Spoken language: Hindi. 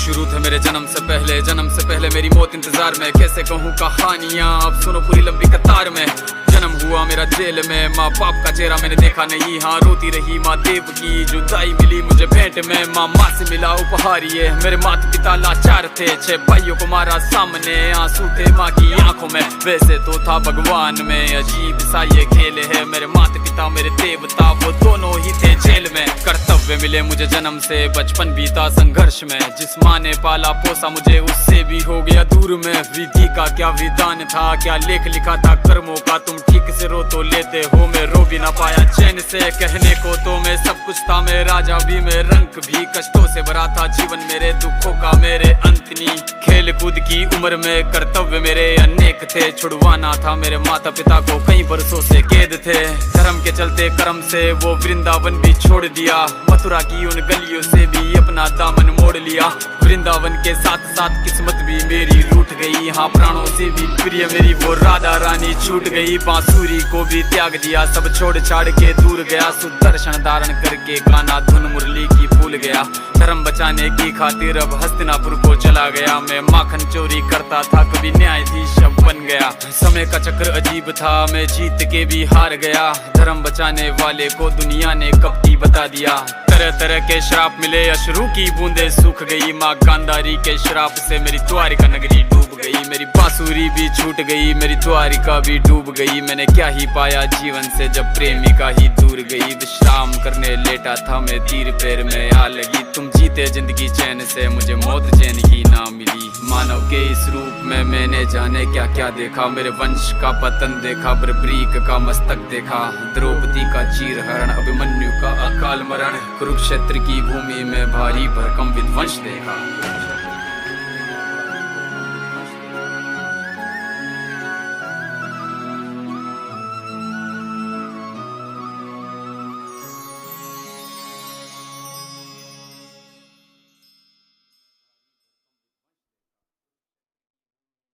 शुरू थे मेरे जन्म से पहले मेरी मौत इंतजार में। कैसे कहूँ कहानियाँ, अब सुनो पूरी लंबी कतार में। जन्म हुआ मेरा जेल में, माँ बाप का चेहरा मैंने देखा नहीं। हाँ रोती रही माँ देव की, जुदाई मिली मुझे भेंट में। माँ से मिला उपहार ये, मेरे माता पिता लाचार थे। 6 भाइयों को मारा सामने, आंसू थे माँ की आंखों में। वैसे तो था भगवान में, अजीब सा ये खेल है। मेरे माता पिता मेरे देवता, वो दोनों ही थे जेल में। कर्तव्य मिले मुझे जन्म से, बचपन बीता संघर्ष में। जिस माँ ने पाला पोसा मुझे, उससे भी हो गया दूर में। विधि का क्या विधान था, क्या लेख लिखा था कर्मों का। तुम ठीक से रो तो लेते हो, मैं रो भी ना पाया चैन से। कहने को तो मैं सब कुछ था, मैं राजा भी, मैं रंग भी। कष्टों से भरा था जीवन मेरे, दुखों का मेरे अंत नहीं। खेल कूद की उम्र में कर्तव्य मेरे अनेक थे। छुड़वाना था मेरे माता पिता को, कई बरसों से कैद थे। धर्म के चलते कर्म से वो वृंदावन भी छोड़ दिया। मथुरा की उन गलियों से भी अपना दामन मोड़ लिया। वृंदावन के साथ साथ किस्मत भी मेरी रूठ गई। हाँ प्राणों से भी प्रिय मेरी वो राधा रानी छूट गई। बांसुरी को भी त्याग दिया, सब छोड़ छाड़ के दूर गया। सुदर्शन धारण करके गाना धुन मुरली की भूल गया। धर्म बचाने की खातिर अब हस्तिनापुर को चला गया। मैं माखन चोरी करता था, कभी न्यायाधीश अब बन गया। समय का चक्र अजीब था, मैं जीत के भी हार गया। धर्म बचाने वाले को दुनिया ने कपटी बता दिया। तरह तरह के श्राप मिले, अश्रु की बूंदे सूख गई। माँ गांधारी के श्राप से मेरी द्वारिका नगरी डूब गई। मेरी बांसुरी भी छूट गई, मेरी द्वारिका भी डूब गई। मैंने क्या ही पाया जीवन से, जब प्रेमिका ही दूर गई। विश्राम करने लेटा था मैं, तीर पैर में आ लगी। तुम जीते जिंदगी चैन से, मुझे मौत चैन की ना मिली। मानव के इस रूप में मैंने जाने क्या क्या देखा। मेरे वंश का पतन देखा, बर्बरीक का मस्तक देखा। द्रौपदी का चीरहरण, अभिमन्यु का अकाल मरण। कुरुक्षेत्र की भूमि में भारी भरकम विध्वंस देखा।